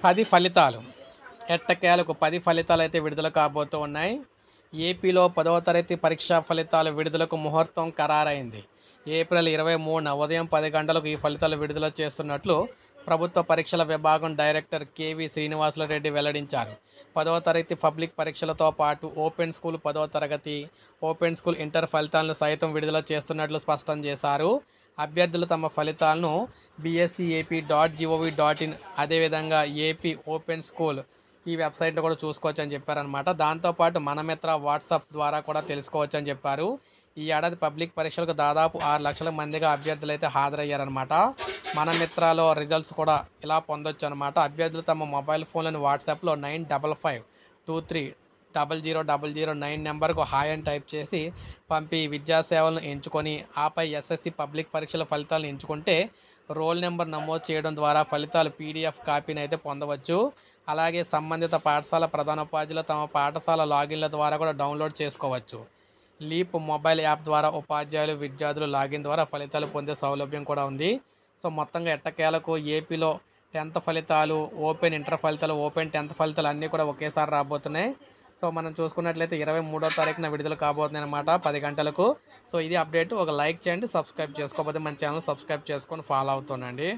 10 ఫలితాలు ఎట్టకేలకు 10 ఫలితాలు అయితే విడుదల కాబోతూ ఉన్నాయి. ఏపీలో 10వ తరగతి పరీక్షా ఫలితాలు విడుదలకు ముహూర్తం ఖరారైంది. ఏప్రిల్ 23న ఉదయం 10 గంటలకు ఈ ఫలితాలు విడుదల చేస్తున్నట్లు ప్రభుత్వ పరీక్షల విభాగం డైరెక్టర్ కేవీ శ్రీనివాసులరెడ్డి వెల్లడించారు. 10వ తరగతి పబ్లిక్ పరీక్షలతో పాటు ఓపెన్ స్కూల్ 10వ తరగతి, ఓపెన్ స్కూల్ ఇంటర్ ఫలితాలను సైతం విడుదల చేస్తున్నట్లు స్పష్టం చేశారు. అభ్యర్థులు తమ ఫలితాలను bscap.gov.in అదేవిధంగా ఏపీ ఓపెన్ స్కూల్ ఈ వెబ్సైట్లో కూడా చూసుకోవచ్చు అని చెప్పారనమాట. దాంతోపాటు మనమిత్ర వాట్సాప్ ద్వారా కూడా తెలుసుకోవచ్చు అని చెప్పారు. ఈ ఏడాది పబ్లిక్ పరీక్షలకు దాదాపు 6 లక్షల మందిగా అభ్యర్థులు అయితే హాజరయ్యారనమాట. మనమిత్రలో రిజల్ట్స్ కూడా ఇలా పొందొచ్చు అనమాట. అభ్యర్థులు తమ మొబైల్ ఫోన్లను వాట్సాప్లో 9552300009 నెంబర్కు హాయ్ అని టైప్ చేసి పంపి విద్యాసేవలను ఎంచుకొని ఆపై ఎస్ఎస్సి పబ్లిక్ పరీక్షల ఫలితాలను ఎంచుకుంటే రోల్ నెంబర్ నమోదు చేయడం ద్వారా ఫలితాలు పీడిఎఫ్ కాపీని అయితే పొందవచ్చు. అలాగే సంబంధిత పాఠశాల ప్రధానోపాధ్యాయులు తమ పాఠశాల లాగిన్ల ద్వారా కూడా డౌన్లోడ్ చేసుకోవచ్చు. లీప్ మొబైల్ యాప్ ద్వారా ఉపాధ్యాయులు విద్యార్థులు లాగిన్ ద్వారా ఫలితాలు పొందే సౌలభ్యం కూడా ఉంది. సో మొత్తంగా ఎట్టకేలకు ఏపీలో 10th ఫలితాలు, ఓపెన్ ఇంటర్ ఫలితాలు, ఓపెన్ 10th ఫలితాలు అన్నీ కూడా ఒకేసారి రాబోతున్నాయి. సో మనం చూసుకున్నట్లయితే 23వ తారీఖున విడుదల కాబోతుంది అనమాట 10 గంటలకు. సో ఇది అప్డేట్. ఒక లైక్ చేయండి, సబ్స్క్రైబ్ చేసుకోకపోతే మన ఛానల్ సబ్స్క్రైబ్ చేసుకొని ఫాలో అవుతుండండి.